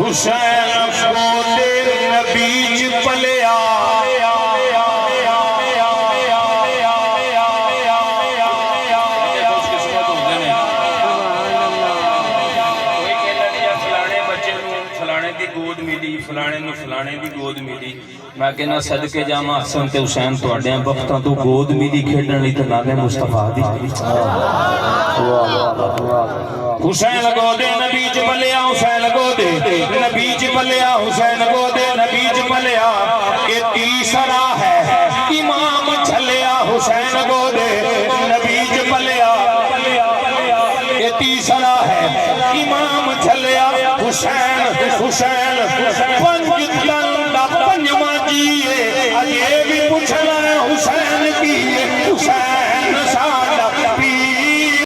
हुसैन गोदे नबीज पलिया गोद मिली फलाने नूं फलाने दी गोद मिली। मैं कहना सदके जावां हसन ते हुसैन तुहाडे वक्तां तो गोद मिली खेडण लई ते नाले मुस्तफा दी। हुसैन गोदे नबीज पलिया हुसैन गोदे नबीज पलिया हुसैन गोदे नबीज पलिया। ये तीसरा है इमाम झलिया हुसैन गोदे नबीज पलिया। ये तीसरा है इमाम झलिया हुसैन हुसैन पंजवा जी ये भी पूछना है हुसैन की हुसैन सारा